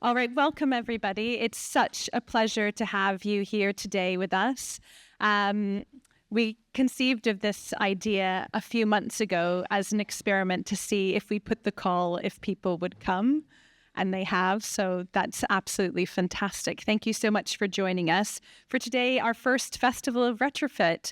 All right, welcome everybody. It's such a pleasure to have you here today with us. We conceived of this idea a few months ago as an experiment to see if we put the call, if people would come, and they have. So that's absolutely fantastic. Thank you so much for joining us for today, our first Festival of Retrofit.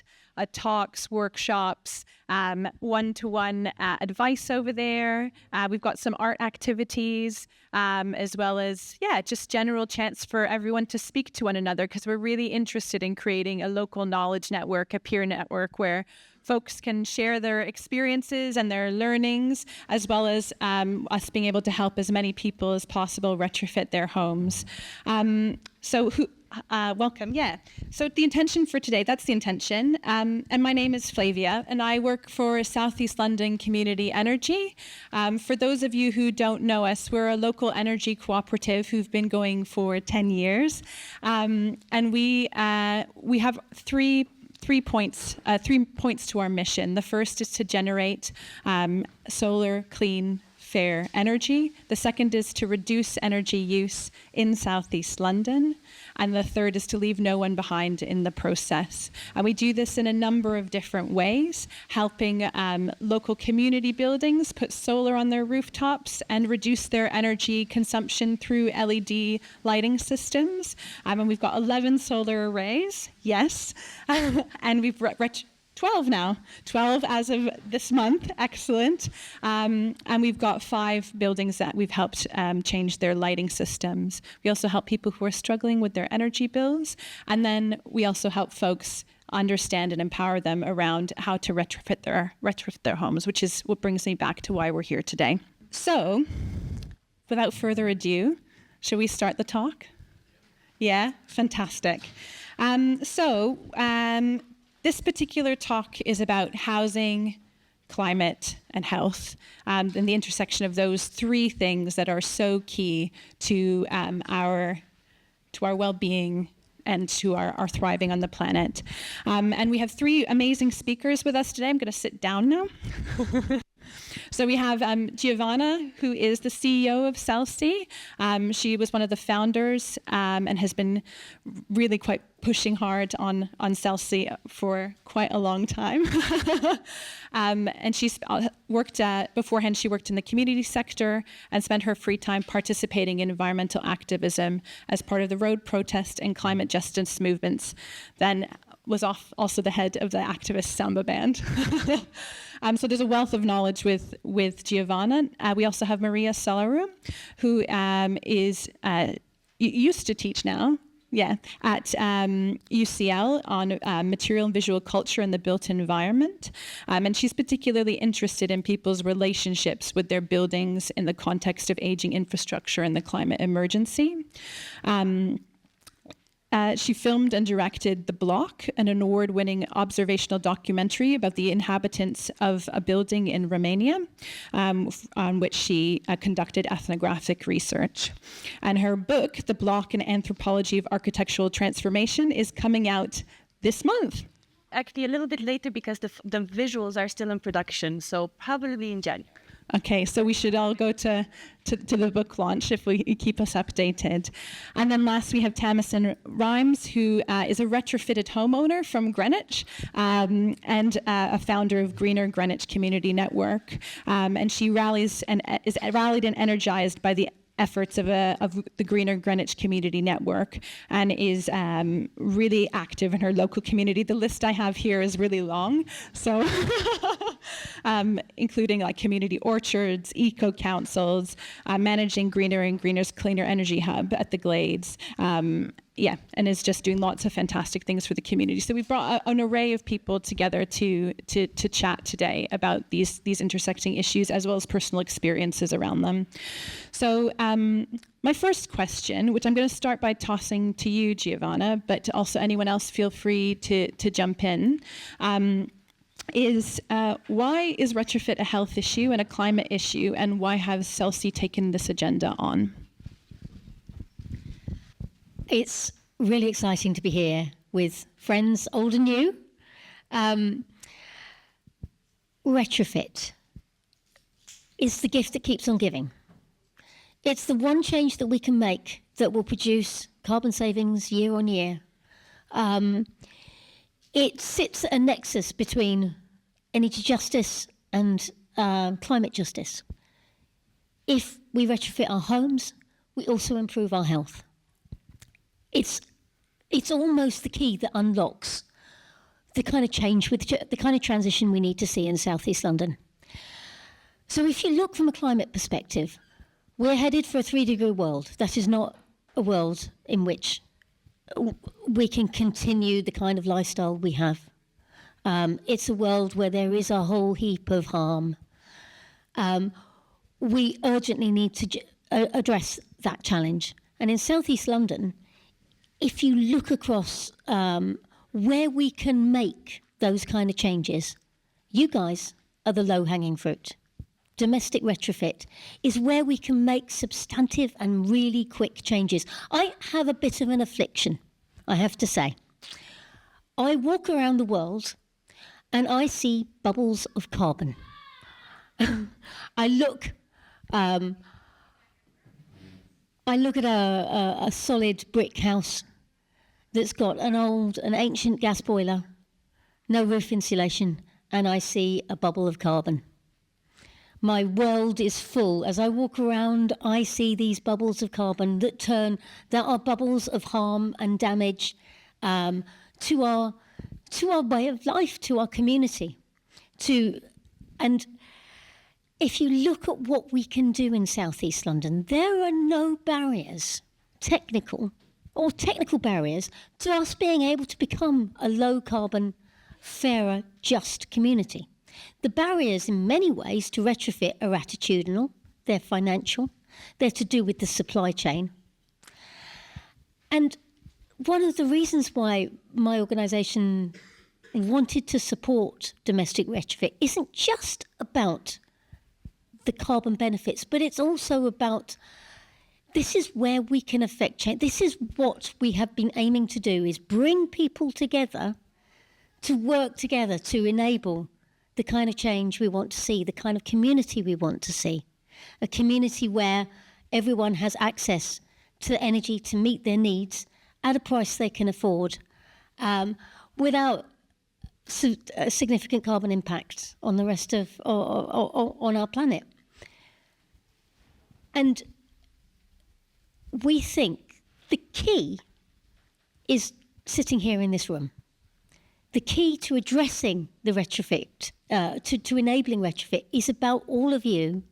Talks, workshops, one-to-one advice over there. We've got some art activities, as well as, just general chance for everyone to speak to one another, because we're really interested in creating a local knowledge network, a peer network where folks can share their experiences and their learnings, as well as us being able to help as many people as possible retrofit their homes. Welcome. So the intention for today, that's the intention. And my name is Flavia, and I work for Southeast London Community Energy. For those of you who don't know us, we're a local energy cooperative who've been going for 10 years. And we have three points to our mission. The first is to generate solar, clean, fair energy. The second is to reduce energy use in Southeast London. And the third is to leave no one behind in the process. And we do this in a number of different ways, helping local community buildings put solar on their rooftops and reduce their energy consumption through LED lighting systems. And we've got 11 solar arrays, yes. And we've 12 now, 12 as of this month, excellent. And we've got 5 buildings that we've helped change their lighting systems. We also help people who are struggling with their energy bills. And then we also help folks understand and empower them around how to retrofit their homes, which is what brings me back to why we're here today. So, without further ado, shall we start the talk? Yeah, fantastic. This particular talk is about housing, climate, and health, and the intersection of those 3 things that are so key to our well-being and to our thriving on the planet. And we have 3 amazing speakers with us today. I'm going to sit down now. So we have Giovanna, who is the CEO of Selce. She was one of the founders and has been really quite pushing hard on Selce for quite a long time. And she's beforehand she worked in the community sector and spent her free time participating in environmental activism as part of the road protest and climate justice movements. Then was also the head of the activist samba band. So there's a wealth of knowledge with Giovanna. We also have Maria Salaru, who used to teach now, at UCL on material and visual culture and the built environment. And she's particularly interested in people's relationships with their buildings in the context of aging infrastructure and the climate emergency. She filmed and directed The Block, an award-winning observational documentary about the inhabitants of a building in Romania, on which she conducted ethnographic research. And her book, The Block, an Anthropology of Architectural Transformation, is coming out this month. Actually, a little bit later because the visuals are still in production, so probably in January. Okay, so we should all go to the book launch if we keep us updated. And then last we have Tamasin, who is a retrofitted homeowner from Greenwich and a founder of Greener Greenwich Community Network. And she is rallied and energized by the efforts of the Greener Greenwich Community Network and is really active in her local community. The list I have here is really long, so including like community orchards, eco councils, managing Greener and Greener's Cleaner Energy Hub at the Glades. And is just doing lots of fantastic things for the community. So we've brought an array of people together to chat today about these intersecting issues as well as personal experiences around them. So my first question, which I'm going to start by tossing to you, Giovanna, but also anyone else feel free to jump in, is why is retrofit a health issue and a climate issue, and why has Selce taken this agenda on? It's really exciting to be here with friends, old and new. Retrofit is the gift that keeps on giving. It's the one change that we can make that will produce carbon savings year on year. It sits at a nexus between energy justice and climate justice. If we retrofit our homes, we also improve our health. It's almost the key that unlocks the kind of change, the kind of transition we need to see in South East London. So if you look from a climate perspective, we're headed for a 3-degree world. That is not a world in which we can continue the kind of lifestyle we have. It's a world where there is a whole heap of harm. We urgently need to address that challenge. And in South East London, if you look across where we can make those kind of changes, you guys are the low-hanging fruit. Domestic retrofit is where we can make substantive and really quick changes. I have a bit of an affliction, I have to say. I walk around the world and I see bubbles of carbon. I look at a solid brick house that's got an ancient gas boiler, no roof insulation, and I see a bubble of carbon. My world is full. As I walk around, I see these bubbles of carbon that are bubbles of harm and damage to our way of life, to our community. And if you look at what we can do in South East London, there are no barriers, technical barriers, to us being able to become a low-carbon, fairer, just community. The barriers in many ways to retrofit are attitudinal, they're financial, they're to do with the supply chain. And one of the reasons why my organisation wanted to support domestic retrofit isn't just about the carbon benefits, but it's also about this is where we can affect change. This is what we have been aiming to do, is bring people together to work together to enable the kind of change we want to see, the kind of community we want to see. A community where everyone has access to energy to meet their needs at a price they can afford, without a significant carbon impact on the rest of, or on our planet. And we think the key is sitting here in this room. The key to addressing the retrofit, to enabling retrofit, is about all of you,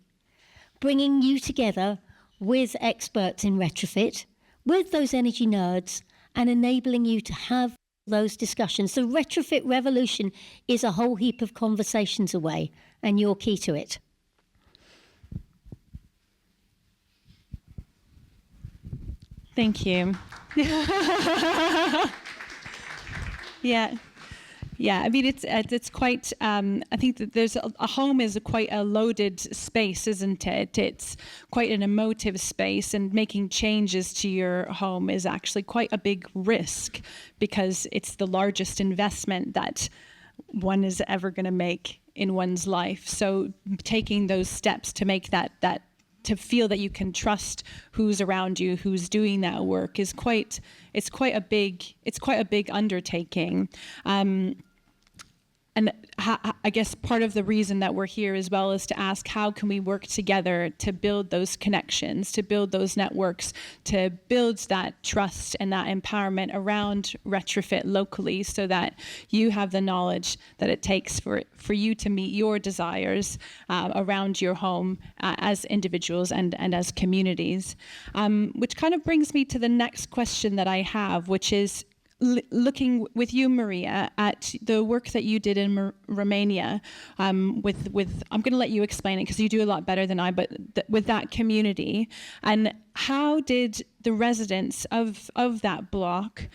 bringing you together with experts in retrofit, with those energy nerds, and enabling you to have those discussions. The retrofit revolution is a whole heap of conversations away, and you're key to it. Thank you. Yeah. I mean, it's quite. I think that there's a home is quite a loaded space, isn't it? It's quite an emotive space, and making changes to your home is actually quite a big risk because it's the largest investment that one is ever going to make in one's life. So taking those steps to make that to feel that you can trust who's around you, who's doing that work, is quite a big undertaking. And I guess part of the reason that we're here as well is to ask, how can we work together to build those connections, to build those networks, to build that trust and that empowerment around retrofit locally, so that you have the knowledge that it takes for you to meet your desires around your home as individuals and as communities. Which kind of brings me to the next question that I have, which is, looking with you, Maria, at the work that you did in Romania, with I'm going to let you explain it because you do a lot better than I, but with that community, and how did the residents of that block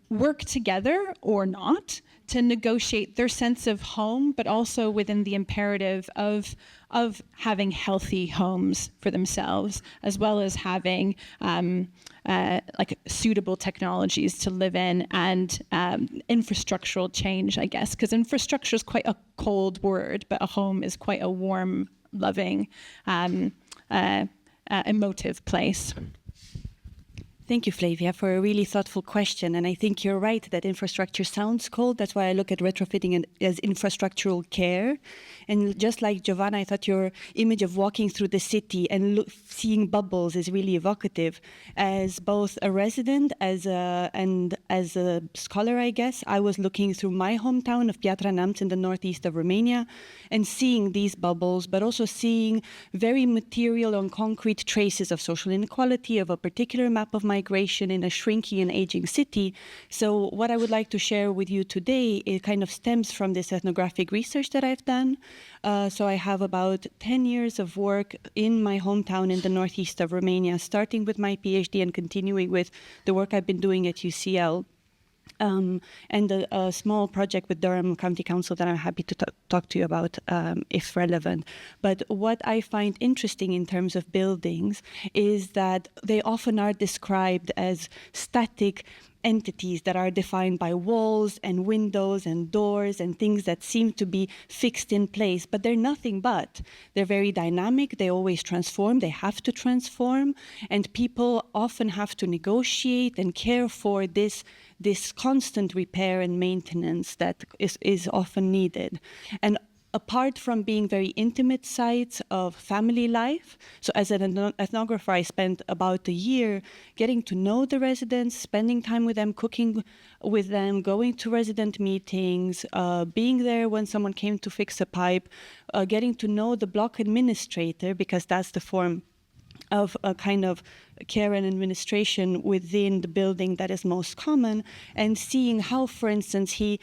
work together or not to negotiate their sense of home, but also within the imperative of having healthy homes for themselves, as well as having like suitable technologies to live in, and infrastructural change, I guess, because infrastructure is quite a cold word, but a home is quite a warm, loving emotive place. Thank you, Flavia, for a really thoughtful question. And I think you're right that infrastructure sounds cold. That's why I look at retrofitting as infrastructural care. And just like Giovanna, I thought your image of walking through the city and seeing bubbles is really evocative. As both a resident and as a scholar, I guess, I was looking through my hometown of Piatra Neamț in the northeast of Romania and seeing these bubbles, but also seeing very material and concrete traces of social inequality, of a particular map of migration in a shrinking and aging city. So what I would like to share with you today, it kind of stems from this ethnographic research that I've done. So I have about 10 years of work in my hometown in the northeast of Romania, starting with my PhD and continuing with the work I've been doing at UCL. And a small project with Durham County Council that I'm happy to talk to you about if relevant. But what I find interesting in terms of buildings is that they often are described as static entities that are defined by walls and windows and doors and things that seem to be fixed in place, but they're nothing but. They're very dynamic, they always transform, they have to transform, and people often have to negotiate and care for this constant repair and maintenance that is often needed. And apart from being very intimate sites of family life, so as an ethnographer, I spent about a year getting to know the residents, spending time with them, cooking with them, going to resident meetings, being there when someone came to fix a pipe, getting to know the block administrator, because that's the form of a kind of care and administration within the building that is most common, and seeing how, for instance, he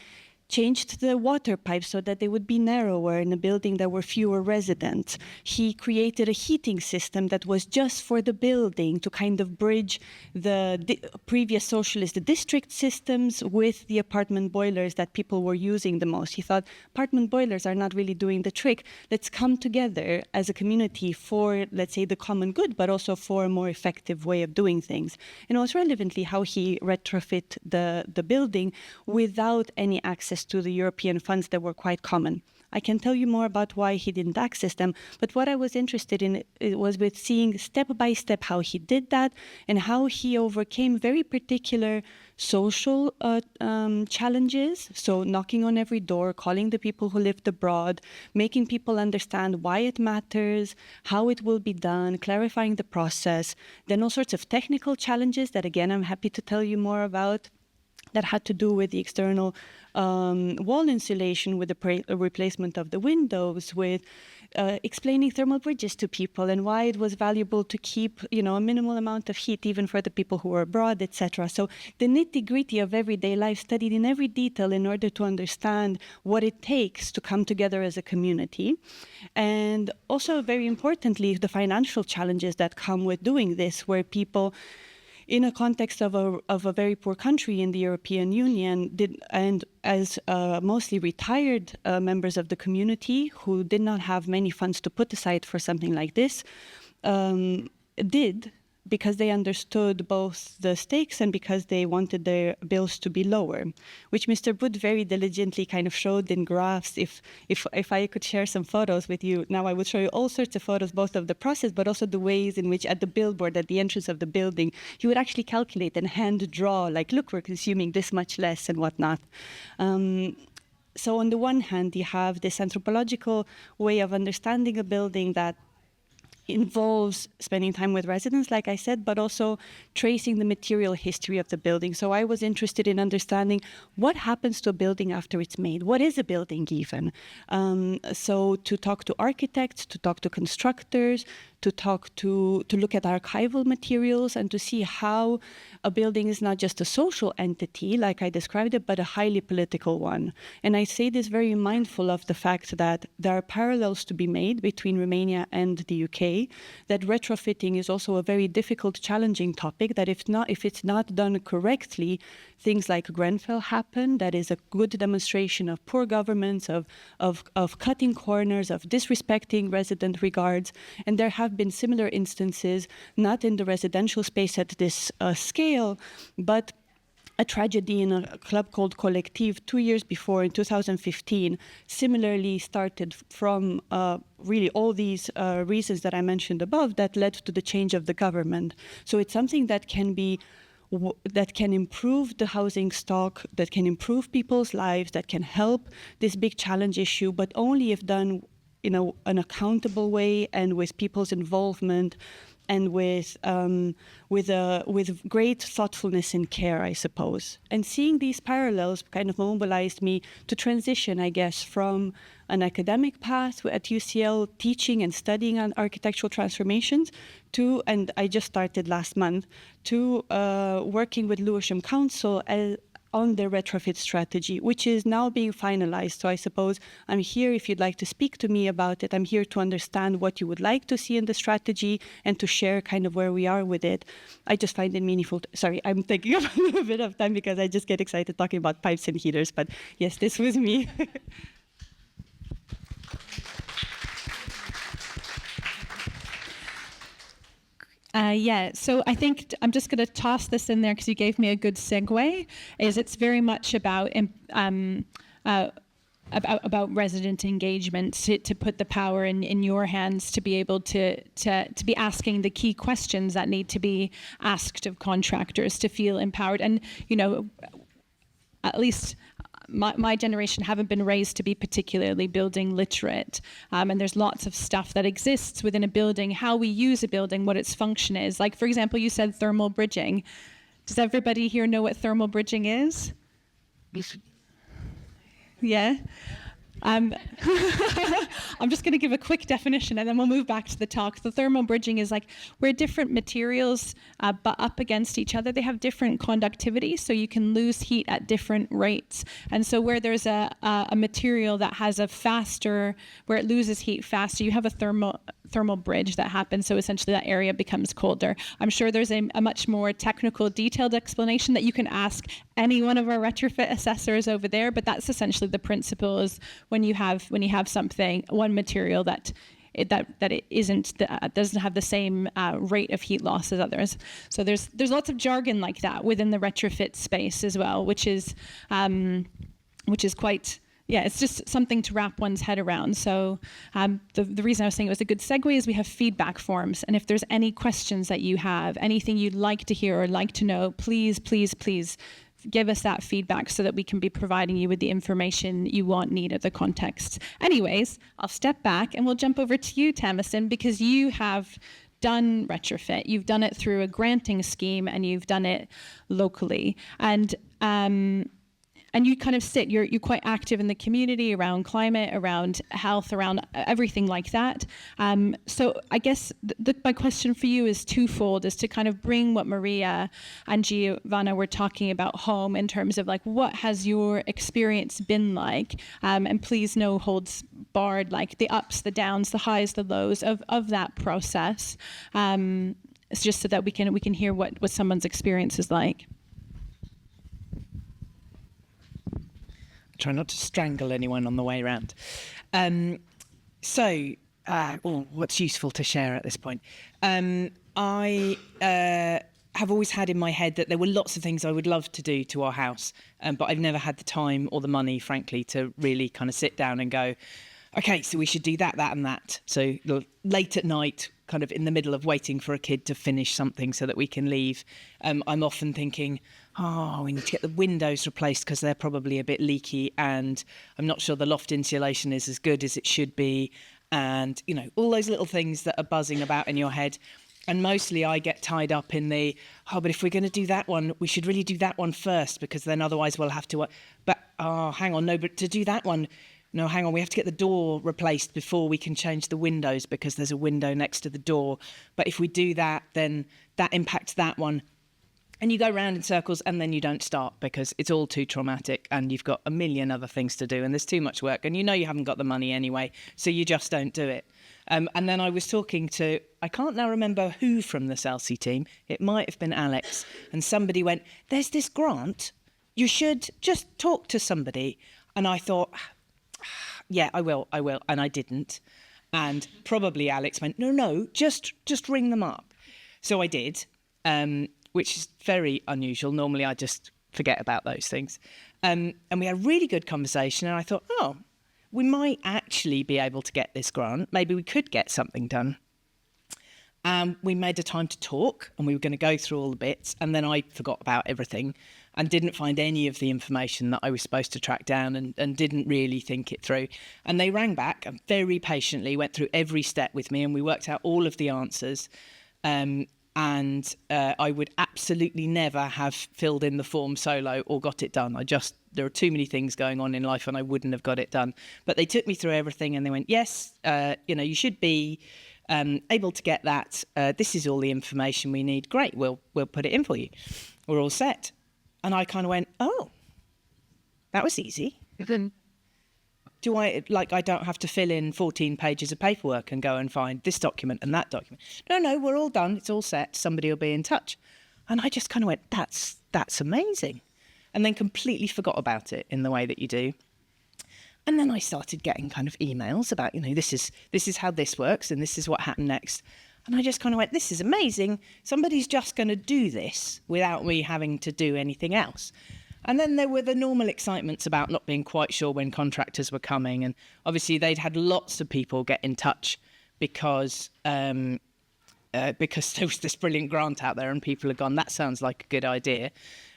changed the water pipes so that they would be narrower in a building that were fewer residents. He created a heating system that was just for the building to kind of bridge the previous socialist district systems with the apartment boilers that people were using the most. He thought apartment boilers are not really doing the trick. Let's come together as a community for, let's say, the common good, but also for a more effective way of doing things. And most relevantly, how he retrofit the building without any access to the European funds that were quite common. I can tell you more about why he didn't access them, but what I was interested in it was with seeing step by step how he did that and how he overcame very particular social challenges. So knocking on every door, calling the people who lived abroad, making people understand why it matters, how it will be done, clarifying the process. Then all sorts of technical challenges that, again, I'm happy to tell you more about, that had to do with the external wall insulation, with the replacement of the windows, with explaining thermal bridges to people and why it was valuable to keep, a minimal amount of heat even for the people who were abroad, etc. So the nitty-gritty of everyday life, studied in every detail in order to understand what it takes to come together as a community. And also, very importantly, the financial challenges that come with doing this, where people, in a context of a very poor country in the European Union, and as mostly retired members of the community who did not have many funds to put aside for something like this, did, because they understood both the stakes and because they wanted their bills to be lower, which Mr. Wood very diligently kind of showed in graphs. If I could share some photos with you now, I would show you all sorts of photos, both of the process, but also the ways in which at the billboard, at the entrance of the building, he would actually calculate and hand draw, like, look, we're consuming this much less and whatnot. So on the one hand, you have this anthropological way of understanding a building that involves spending time with residents, like I said, but also tracing the material history of the building. So I was interested in understanding what happens to a building after it's made. What is a building even? So to talk to architects, to talk to constructors, to look at archival materials and to see how a building is not just a social entity, like I described it, but a highly political one. And I say this very mindful of the fact that there are parallels to be made between Romania and the UK, that retrofitting is also a very difficult, challenging topic, that if it's not done correctly, things like Grenfell happen. That is a good demonstration of poor governance, of cutting corners, of disrespecting resident regards. And there have been similar instances, not in the residential space at this scale, but a tragedy in a club called Collective 2 years before, in 2015, similarly started from really all these reasons that I mentioned above that led to the change of the government. So it's something that can improve the housing stock, that can improve people's lives, that can help this big challenge issue, but only if done in an accountable way and with people's involvement and with great thoughtfulness and care, I suppose. And seeing these parallels kind of mobilized me to transition, I guess, from an academic path at UCL, teaching and studying on architectural transformations, to, and I just started last month, to working with Lewisham Council on their retrofit strategy, which is now being finalized. So I suppose I'm here if you'd like to speak to me about it. I'm here to understand what you would like to see in the strategy and to share kind of where we are with it. I just find it meaningful. Sorry, I'm taking up a little bit of time because I just get excited talking about pipes and heaters. But yes, this was me. So I think I'm just going to toss this in there because you gave me a good segue. It's very much about resident engagement, to put the power in your hands to be able to be asking the key questions that need to be asked of contractors to feel empowered. And at least my generation haven't been raised to be particularly building literate. And there's lots of stuff that exists within a building, how we use a building, what its function is. Like, for example, you said thermal bridging. Does everybody here know what thermal bridging is? Yeah? I'm just going to give a quick definition and then we'll move back to the talk. The thermal bridging is like where different materials butt up against each other. They have different conductivity, so you can lose heat at different rates. And so where there's a material that has where it loses heat faster, you have a thermal bridge that happens. So essentially that area becomes colder. I'm sure there's a much more technical, detailed explanation that you can ask any one of our retrofit assessors over there, but that's essentially the principle. Is when you have one material that it doesn't have the same rate of heat loss as others. So there's lots of jargon like that within the retrofit space as well, which is quite. Yeah, it's just something to wrap one's head around. So the reason I was saying it was a good segue is we have feedback forms. And if there's any questions that you have, anything you'd like to hear or like to know, please, please, please give us that feedback so that we can be providing you with the information you want, need, or the context. Anyways, I'll step back and we'll jump over to you, Tamasin, because you have done retrofit. You've done it through a granting scheme and you've done it locally. And you kind of you're quite active in the community around climate, around health, around everything like that. So I guess my question for you is twofold, is to kind of bring what Maria and Giovanna were talking about home in terms of like, what has your experience been like? And please no holds barred, like the ups, the downs, the highs, the lows of that process. It's just so that we can hear what someone's experience is like. Try not to strangle anyone on the way around. What's useful to share at this point? I have always had in my head that there were lots of things I would love to do to our house, but I've never had the time or the money, frankly, to really kind of sit down and go, okay, so we should do that, that and that. So late at night, kind of in the middle of waiting for a kid to finish something so that we can leave, I'm often thinking, we need to get the windows replaced because they're probably a bit leaky and I'm not sure the loft insulation is as good as it should be. And, all those little things that are buzzing about in your head. And mostly I get tied up in but if we're going to do that one, we should really do that one first because then otherwise we'll have to, but to do that one, no, hang on, we have to get the door replaced before we can change the windows because there's a window next to the door. But if we do that, then that impacts that one. And you go round in circles and then you don't start because it's all too traumatic and you've got a million other things to do and there's too much work and you haven't got the money anyway, so you just don't do it. And then I was talking to, I can't now remember who from the Selce team, it might have been Alex, and somebody went, there's this grant, you should just talk to somebody. And I thought, yeah, I will, and I didn't. And probably Alex went, no, just ring them up. So I did. Which is very unusual. Normally I just forget about those things. And we had a really good conversation, and I thought, oh, we might actually be able to get this grant. Maybe we could get something done. We made a time to talk, and we were going to go through all the bits, and then I forgot about everything and didn't find any of the information that I was supposed to track down, and didn't really think it through. And they rang back and very patiently went through every step with me, and we worked out all of the answers. I would absolutely never have filled in the form solo or got it done. There are too many things going on in life, and I wouldn't have got it done. But they took me through everything, and they went, yes, you should be able to get that. This is all the information we need. Great, we'll put it in for you. We're all set. And I kind of went, oh, that was easy. Then I don't have to fill in 14 pages of paperwork and go and find this document and that document. No, we're all done. It's all set. Somebody will be in touch. And I just kind of went, that's amazing. And then completely forgot about it in the way that you do. And then I started getting kind of emails about, this is how this works and this is what happened next. And I just kind of went, this is amazing. Somebody's just going to do this without me having to do anything else. And then there were the normal excitements about not being quite sure when contractors were coming. And obviously they'd had lots of people get in touch because there was this brilliant grant out there, and people had gone, that sounds like a good idea.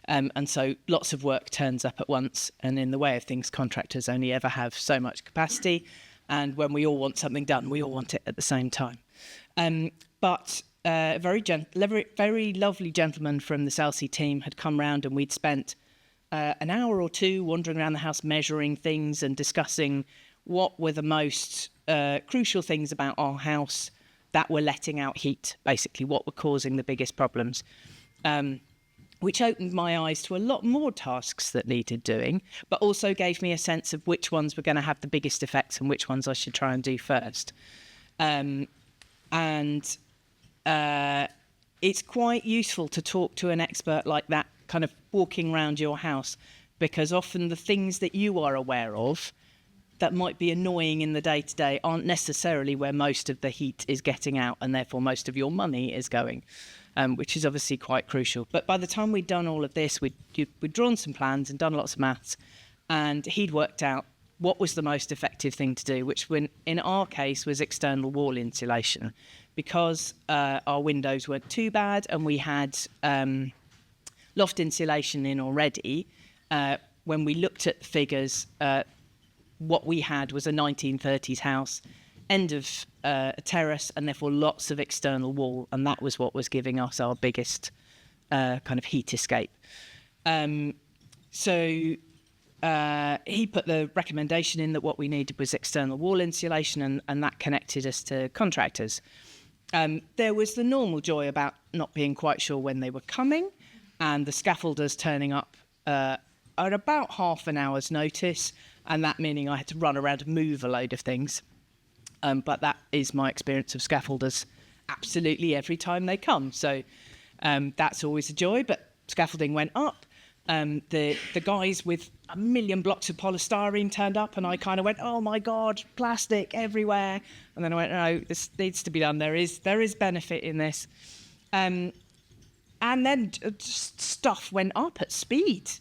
And so lots of work turns up at once. And in the way of things, contractors only ever have so much capacity. And when we all want something done, we all want it at the same time. But a very lovely gentleman from the Selce team had come round, and we'd spent an hour or two wandering around the house, measuring things and discussing what were the most crucial things about our house that were letting out heat, basically what were causing the biggest problems, which opened my eyes to a lot more tasks that needed doing, but also gave me a sense of which ones were going to have the biggest effects and which ones I should try and do first. It's quite useful to talk to an expert like that, kind of walking around your house, because often the things that you are aware of that might be annoying in the day-to-day aren't necessarily where most of the heat is getting out, and therefore most of your money is going, which is obviously quite crucial. But by the time we'd done all of this, we'd drawn some plans and done lots of maths, and he'd worked out what was the most effective thing to do, which in our case was external wall insulation, because our windows weren't too bad and we had loft insulation in already. When we looked at the figures, what we had was a 1930s house, end of a terrace, and therefore lots of external wall, and that was what was giving us our biggest kind of heat escape. So he put the recommendation in that what we needed was external wall insulation, and that connected us to contractors. There was the normal joy about not being quite sure when they were coming, and the scaffolders turning up at about half an hour's notice, and that meaning I had to run around and move a load of things. But that is my experience of scaffolders absolutely every time they come. So that's always a joy, but scaffolding went up. The guys with a million blocks of polystyrene turned up, and I kind of went, oh my God, plastic everywhere. And then I went, no, this needs to be done. There is benefit in this. And then just stuff went up at speed.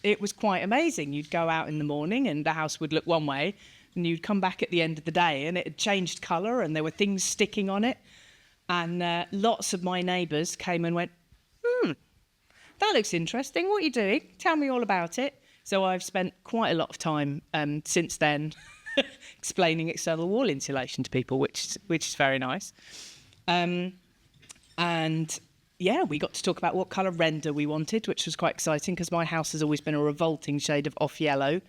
It was quite amazing. You'd go out in the morning and the house would look one way, and you'd come back at the end of the day and it had changed colour and there were things sticking on it. And lots of my neighbours came and went, that looks interesting. What are you doing? Tell me all about it. So I've spent quite a lot of time since then explaining external wall insulation to people, which is very nice. And yeah, we got to talk about what colour render we wanted, which was quite exciting because my house has always been a revolting shade of off yellow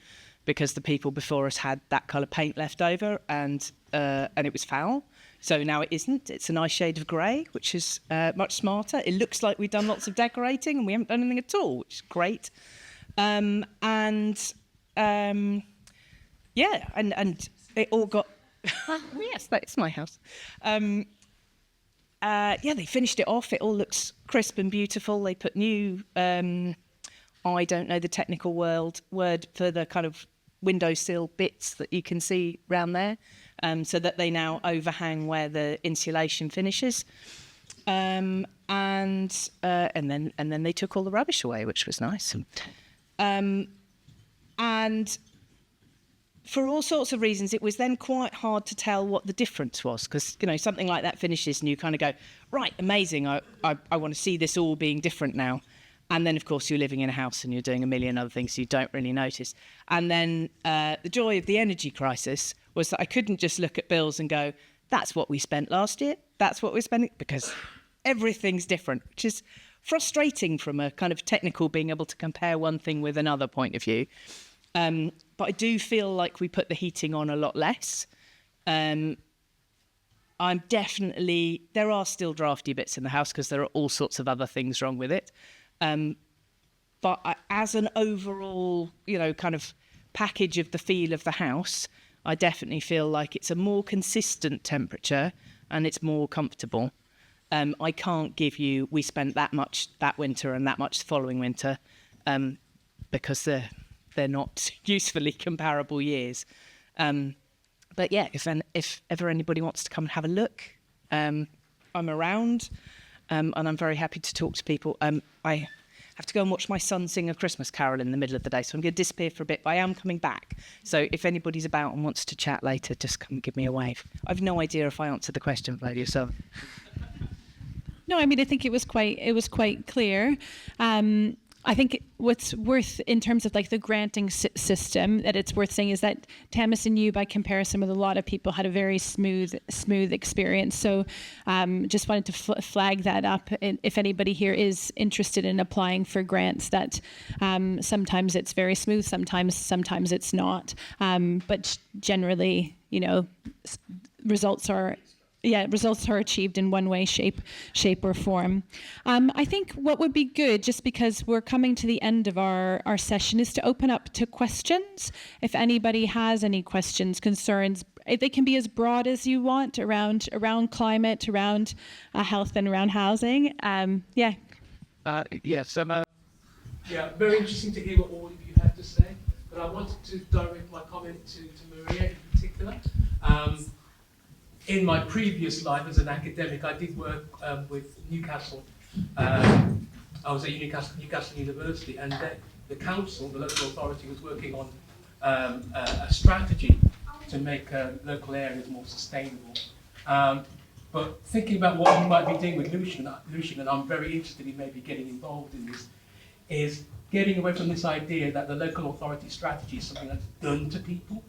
because the people before us had that colour paint left over and it was foul. So now it isn't. It's a nice shade of grey, which is much smarter. It looks like we've done lots of decorating and we haven't done anything at all, which is great. Yeah, and it all got... yes, that's my house. Yeah, they finished it off. It all looks crisp and beautiful. They put new, I don't know the technical word for the kind of windowsill bits that you can see around there, so that they now overhang where the insulation finishes. and then they took all the rubbish away, which was nice. And for all sorts of reasons, it was then quite hard to tell what the difference was, because, you know, something like that finishes and you kind of go, right, amazing, I want to see this all being different now. And then, of course, you're living in a house and you're doing a million other things you don't really notice. And then the joy of the energy crisis was that I couldn't just look at bills and go, that's what we spent last year, that's what we're spending, because everything's different, which is frustrating from a kind of technical being able to compare one thing with another point of view. But I do feel like we put the heating on a lot less. There are still drafty bits in the house because there are all sorts of other things wrong with it. But as an overall, you know, kind of package of the feel of the house, I definitely feel like it's a more consistent temperature and it's more comfortable. I can't give you, we spent that much that winter and that much the following winter, because they're not usefully comparable years. But yeah, if ever anybody wants to come and have a look, I'm around, and I'm very happy to talk to people. I have to go and watch my son sing a Christmas carol in the middle of the day, so I'm going to disappear for a bit, but I am coming back. So if anybody's about and wants to chat later, just come and give me a wave. I've no idea if I answered the question, Flavia, so... No, I mean, I think it was quite clear. I think what's worth in terms of like the granting system that it's worth saying is that Tamasin, you by comparison with a lot of people had a very smooth experience. So just wanted to flag that up. And if anybody here is interested in applying for grants, that sometimes it's very smooth, sometimes it's not. But generally, you know, results are achieved in one way, shape or form. I think what would be good, just because we're coming to the end of our session, is to open up to questions. If anybody has any questions, concerns, they can be as broad as you want around climate, around health, and around housing. Yeah, very interesting to hear what all of you had to say. But I wanted to direct my comment to Maria in particular. In my previous life as an academic, I did work with Newcastle. I was at Newcastle University, and the council, the local authority, was working on a strategy to make local areas more sustainable. But thinking about what you might be doing with Lewisham, and I'm very interested in maybe getting involved in this, is getting away from this idea that the local authority strategy is something that's done to people,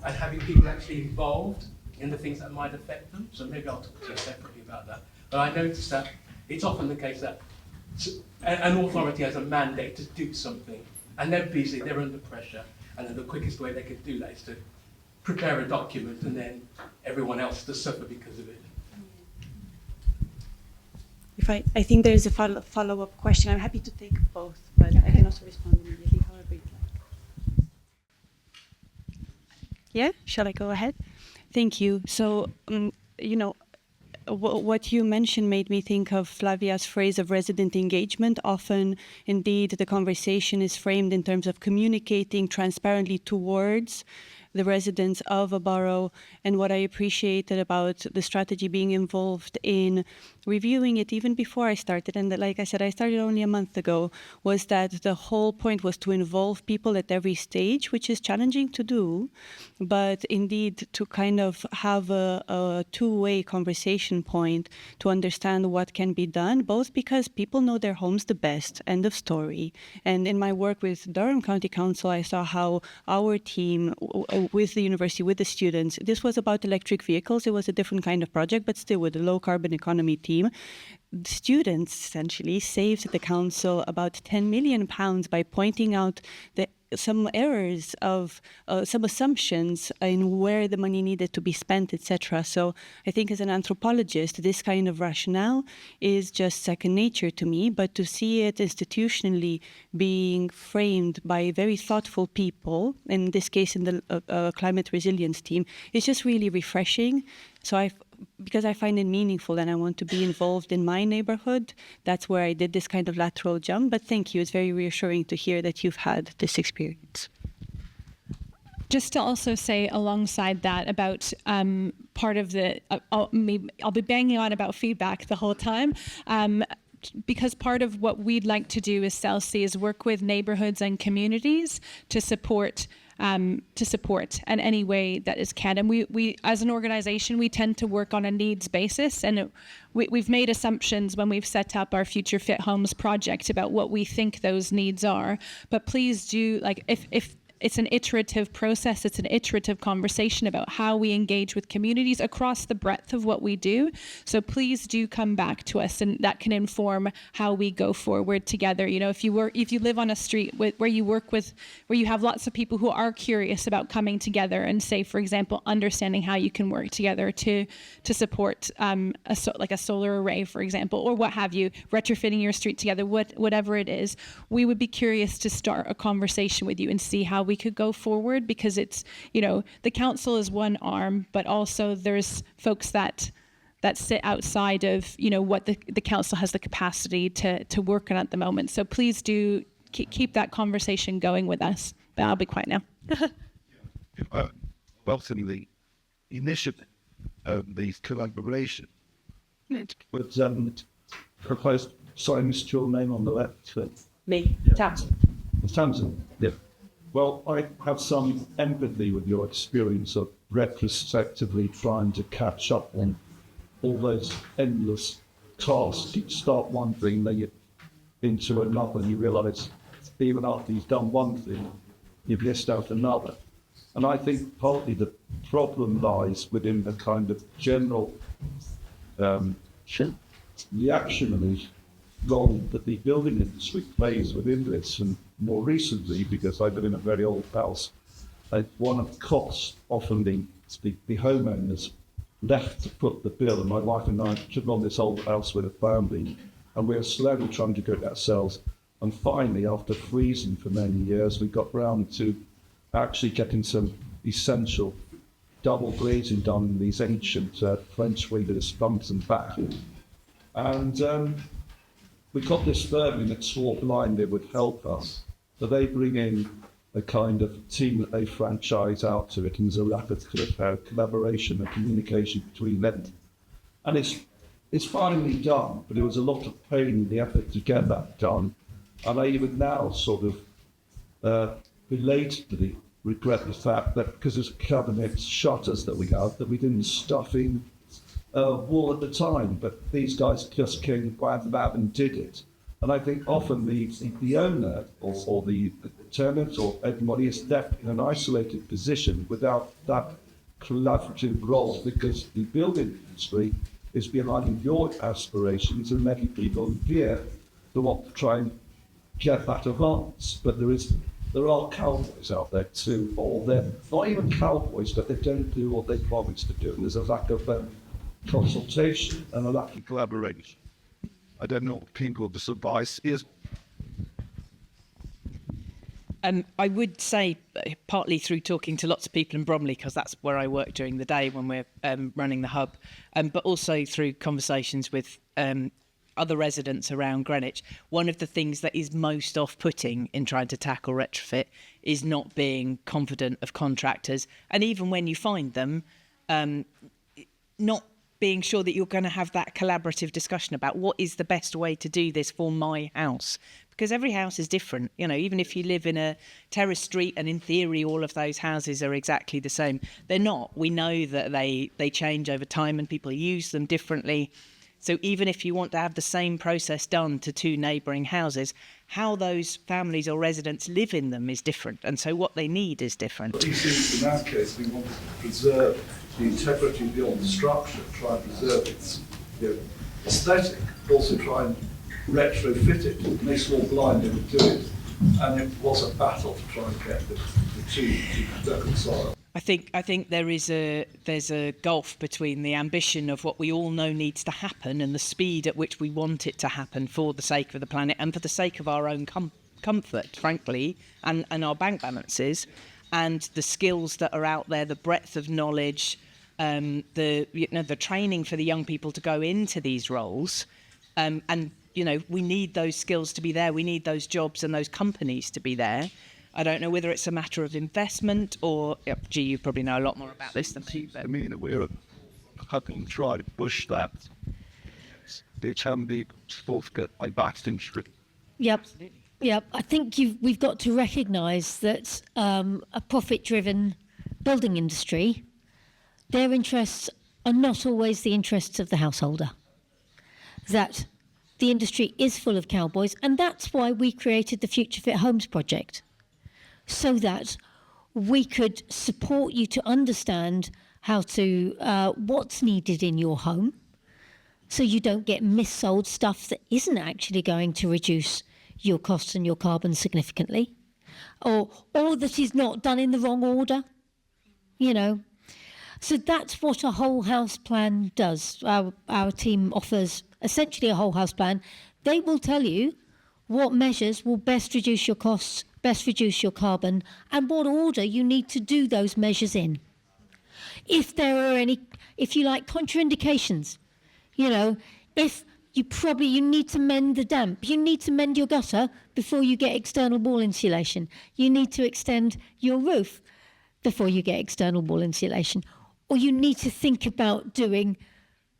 and having people actually involved in the things that might affect them. So maybe I'll talk to you separately about that. But I noticed that it's often the case that an authority has a mandate to do something, and they're busy, they're under pressure, and then the quickest way they can do that is to prepare a document and then everyone else to suffer because of it. I think there is a follow-up question. I'm happy to take both, but I can also respond immediately, however you'd like. Yeah, shall I go ahead? Thank you. So, you know, what you mentioned made me think of Flavia's phrase of resident engagement. Often, indeed, the conversation is framed in terms of communicating transparently towards the residents of a borough. And what I appreciated about the strategy being involved in reviewing it even before I started, and like I said, I started only a month ago, was that the whole point was to involve people at every stage, which is challenging to do, but indeed to kind of have a two-way conversation point to understand what can be done, both because people know their homes the best, end of story. And in my work with Durham County Council, I saw how our team with the university, with the students, this was about electric vehicles. It was a different kind of project, but still with the low carbon economy team. The students essentially saved the council about £10 million by pointing out some errors of some assumptions in where the money needed to be spent, etc. So I think as an anthropologist, this kind of rationale is just second nature to me, but to see it institutionally being framed by very thoughtful people, in this case in the climate resilience team, is just really refreshing. So because I find it meaningful and I want to be involved in my neighborhood, that's where I did this kind of lateral jump. But thank you. It's very reassuring to hear that you've had this experience. Just to also say alongside that about part of the, I'll be banging on about feedback the whole time. Because part of what we'd like to do as Selce is work with neighbourhoods and communities to support in any way that is can. And we as an organisation, we tend to work on a needs basis, and we've made assumptions when we've set up our Future Fit Homes project about what we think those needs are. But please do, like, if it's an iterative process. It's an iterative conversation about how we engage with communities across the breadth of what we do. So please do come back to us, and that can inform how we go forward together. You know, if you live on a street where you have lots of people who are curious about coming together and, say, for example, understanding how you can work together to support like a solar array, for example, or what have you, retrofitting your street together, whatever it is, we would be curious to start a conversation with you and see how we could go forward, because it's, you know, the council is one arm, but also there's folks that sit outside of, you know, what the council has the capacity to work on at the moment. So please do keep that conversation going with us. But I'll be quiet now. Welcome the initiative of the collaboration. But proposed, sorry, missed your name on the left. Me, Yeah. Tamasin. Tamasin. Yeah. Well, I have some empathy with your experience of retrospectively trying to catch up on all those endless tasks. You start one thing, then you into another, and you realise even after you've done one thing, you've missed out another. And I think partly the problem lies within the kind of general reactionary role that the building industry plays within this. And more recently, because I live in a very old house, one of the costs often the homeowners left to put the bill, and my wife and I took on this old house with a family, and we were slowly trying to do it ourselves. And finally, after freezing for many years, we got round to actually getting some essential double glazing done in these ancient French windows, front and back. And we got this firm in that swore blind they would help us. So they bring in a kind of team that they franchise out to it, and there's a rapid collaboration and communication between them. And it's finally done, but it was a lot of pain in the effort to get that done. And I even now sort of belatedly regret the fact that because there's cabinet shutters that we have, that we didn't stuff in wall at the time, but these guys just came bam and did it. And I think often the owner or the tenant or everybody is left in an isolated position without that collaborative role, because the building industry is behind your aspirations, and many people here who want to try and get that advance. But there are cowboys out there too, or they're not even cowboys, but they don't do what they promise to do. And there's a lack of consultation and a lack of collaboration. I don't know what people's advice is. I would say partly through talking to lots of people in Bromley, because that's where I work during the day when we're running the hub, but also through conversations with other residents around Greenwich. One of the things that is most off-putting in trying to tackle retrofit is not being confident of contractors, and even when you find them, not being sure that you're going to have that collaborative discussion about what is the best way to do this for my house. Because every house is different. You know, even if you live in a terrace street and in theory all of those houses are exactly the same, they're not. We know that they change over time and people use them differently. So even if you want to have the same process done to two neighbouring houses, how those families or residents live in them is different. And so what they need is different. But you see, in that case, we want to preserve the integrity of the old structure, try and preserve its aesthetic, also try and retrofit it. And they saw blind, they would do it. And it was a battle to try and get the two to reconcile. I think there's a gulf between the ambition of what we all know needs to happen and the speed at which we want it to happen for the sake of the planet and for the sake of our own comfort, frankly, and our bank balances, and the skills that are out there, the breadth of knowledge, the training for the young people to go into these roles, and we need those skills to be there. We need those jobs and those companies to be there. I don't know whether it's a matter of investment or, gee, you probably know a lot more about this than me. I mean, we're having tried to push that. It can be forfeit by Baxton Street. Yep. Yep. I think we've got to recognise that a profit-driven building industry, their interests are not always the interests of the householder. That the industry is full of cowboys, and that's why we created the Future Fit Homes project, so that we could support you to understand how to what's needed in your home, so you don't get missold stuff that isn't actually going to reduce your costs and your carbon significantly, or that is not done in the wrong order, you know. So that's what a whole house plan does. Our team offers essentially a whole house plan. They will tell you what measures will best reduce your costs, best reduce your carbon, and what order you need to do those measures in. If there are any, if you like, contraindications, you know, if you need to mend the damp, you need to mend your gutter before you get external wall insulation, you need to extend your roof before you get external wall insulation, or you need to think about doing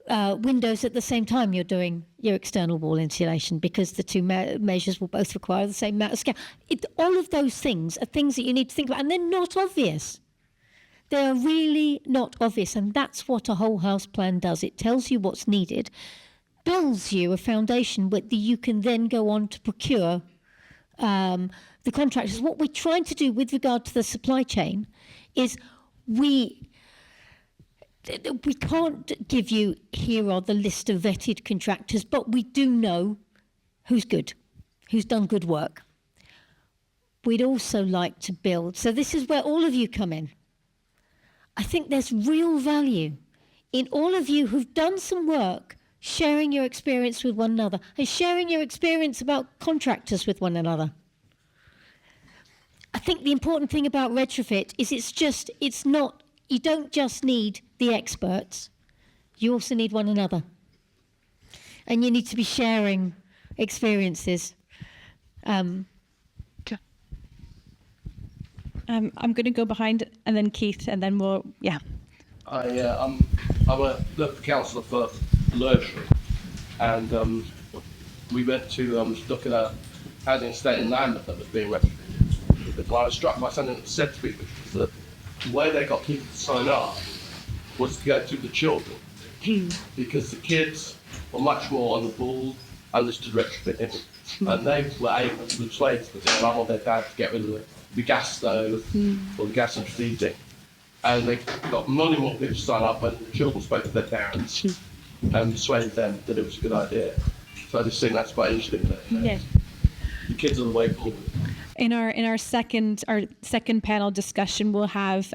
windows at the same time you're doing your external wall insulation, because the two measures will both require the same amount of scale. All of those things are things that you need to think about, and they're not obvious. They are really not obvious, and that's what a whole house plan does. It tells you what's needed, builds you a foundation that you can then go on to procure the contractors. What we're trying to do with regard to the supply chain is we can't give you, here are the list of vetted contractors, but we do know who's good, who's done good work. We'd also like to build, so this is where all of you come in. I think there's real value in all of you who've done some work sharing your experience with one another and sharing your experience about contractors with one another. I think the important thing about Retrofit is it's not, you don't just need the experts, you also need one another. And you need to be sharing experiences. I'm going to go behind, and then Keith, and then we'll, yeah. I'm a local councillor for Lewisham, and we went to look at a housing estate in Lambeth that was being retrofitted. But I was struck by something that said to me, which was that the way they got people to sign up was to go through the children, because the kids were much more on the ball, understood retrofitting, and they were able to persuade their dad to get rid of the gas stove or the gas and heating. And they got many more people to sign up, and the children spoke to their parents and persuaded them that it was a good idea. So I just think that's quite interesting that the kids are the way forward. In our second panel discussion, we'll have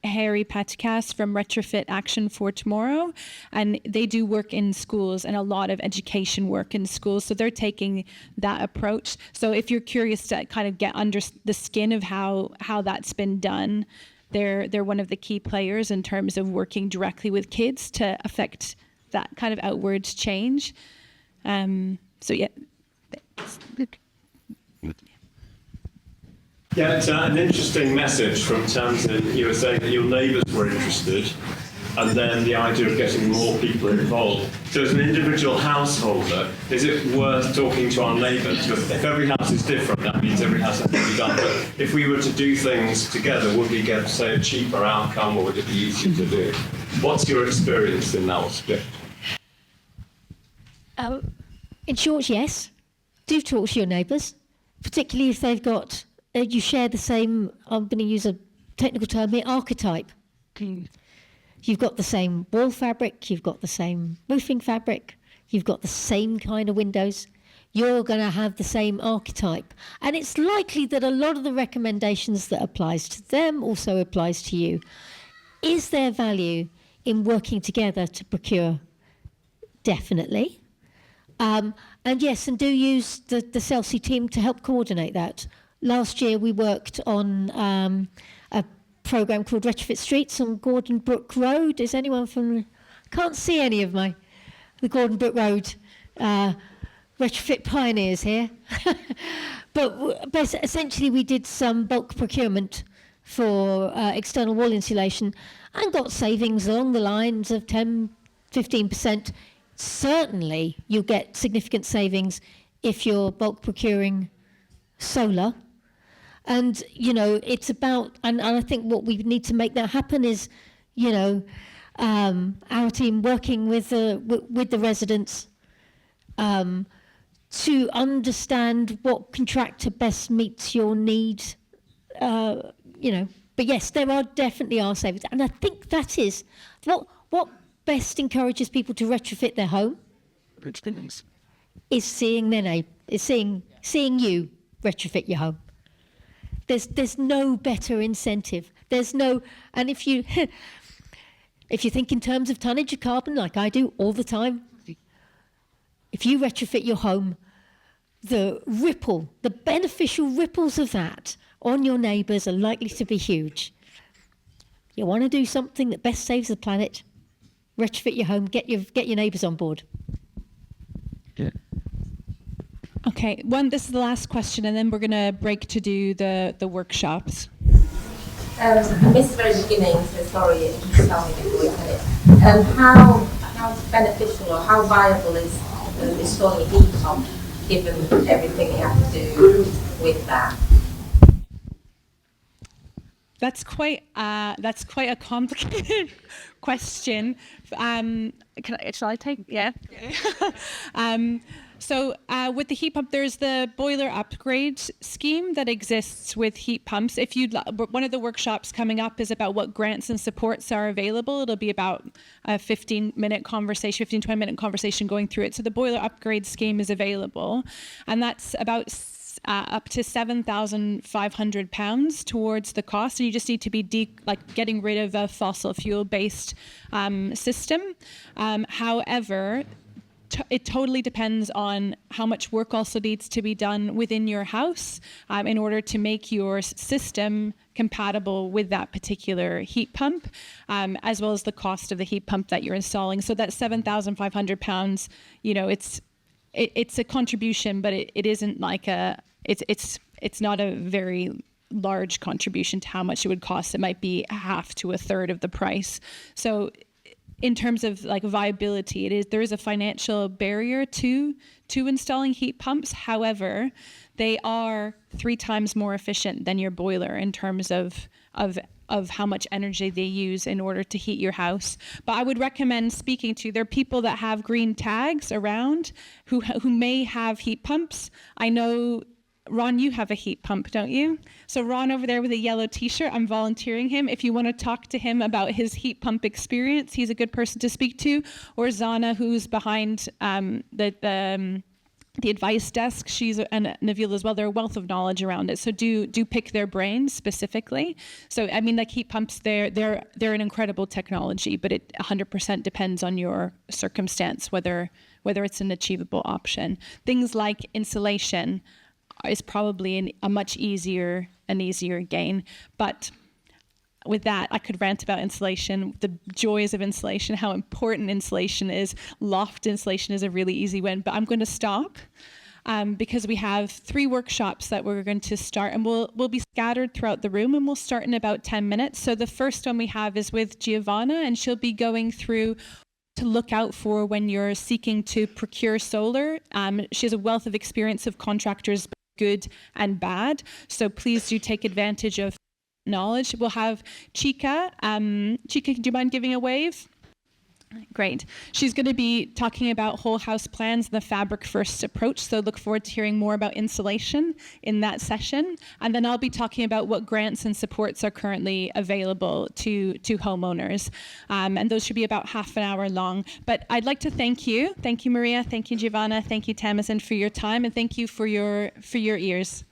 Harry Patikas from Retrofit Action for Tomorrow, and they do work in schools and a lot of education work in schools. So they're taking that approach. So if you're curious to kind of get under the skin of how that's been done, they're one of the key players in terms of working directly with kids to affect that kind of outward change. So yeah. Yeah, it's an interesting message from Tamasin. You were saying that your neighbours were interested, and then the idea of getting more people involved. So as an individual householder, is it worth talking to our neighbours? Because if every house is different, that means every house has to be done. But if we were to do things together, would we get, say, a cheaper outcome, or would it be easier to do? What's your experience in that respect? In short, yes. Do talk to your neighbours, particularly if they've got, you share the same, I'm going to use a technical term here, archetype. You've got the same wall fabric, you've got the same roofing fabric, you've got the same kind of windows, you're going to have the same archetype. And it's likely that a lot of the recommendations that applies to them also applies to you. Is there value in working together to procure? Definitely. And yes, and do use the Selce team to help coordinate that. Last year we worked on a programme called Retrofit Streets on Gordon Brook Road. Is anyone from... Can't see any of the Gordon Brook Road retrofit pioneers here. But essentially we did some bulk procurement for external wall insulation and got savings along the lines of 10, 15%. Certainly you get significant savings if you're bulk procuring solar. And, you know, it's about, and I think what we need to make that happen is, you know, our team working with the residents to understand what contractor best meets your needs, you know. But yes, there definitely are savings. And I think that is what best encourages people to retrofit their home is seeing their neighbour, is seeing you retrofit your home. There's no better incentive. There's no, and if you think in terms of tonnage of carbon, like I do all the time, if you retrofit your home, the beneficial ripples of that on your neighbours are likely to be huge. You want to do something that best saves the planet, retrofit your home, get your neighbours on board. Yeah. Okay, this is the last question, and then we're going to break to do the workshops. I missed the very beginning, so sorry if you tell me before you said it. How beneficial or how viable is installing a heat pump, given everything you have to do with that? That's quite a complicated question. Shall I take? Yeah. So with the heat pump, there's the boiler upgrade scheme that exists with heat pumps. If one of the workshops coming up is about what grants and supports are available. It'll be about a 15-minute conversation, 20-minute conversation going through it. So the boiler upgrade scheme is available, and that's about up to £7,500 towards the cost, and you just need to be getting rid of a fossil fuel-based system. However, it totally depends on how much work also needs to be done within your house in order to make your system compatible with that particular heat pump, as well as the cost of the heat pump that you're installing. So that £7,500, you know, it's a contribution, but it isn't like it's not a very large contribution to how much it would cost. It might be half to a third of the price. So in terms of like viability, there is a financial barrier to installing heat pumps. However, they are 3 times more efficient than your boiler in terms of how much energy they use in order to heat your house. But I would recommend speaking to, there are people that have green tags around who may have heat pumps. I know, Ron, you have a heat pump, don't you? So Ron over there with a yellow t-shirt, I'm volunteering him. If you want to talk to him about his heat pump experience, he's a good person to speak to. Or Zana, who's behind the advice desk, and Nabil as well. They're a wealth of knowledge around it. So do pick their brains specifically. So I mean, like heat pumps, they're an incredible technology, but it 100% depends on your circumstance whether it's an achievable option. Things like insulation is probably an easier gain. But with that, I could rant about insulation, the joys of insulation, how important insulation is. Loft insulation is a really easy win, but I'm going to stop because we have 3 workshops that we're going to start, and we'll be scattered throughout the room, and we'll start in about 10 minutes. So the first one we have is with Giovanna, and she'll be going through to look out for when you're seeking to procure solar. She has a wealth of experience of contractors, good and bad. So please do take advantage of knowledge. We'll have Chica. Chica, do you mind giving a wave? Great. She's going to be talking about whole house plans and the fabric first approach. So look forward to hearing more about insulation in that session. And then I'll be talking about what grants and supports are currently available to homeowners. And those should be about half an hour long. But I'd like to thank you. Thank you, Maria. Thank you, Giovanna. Thank you, Tamasin, for your time. And thank you for your ears.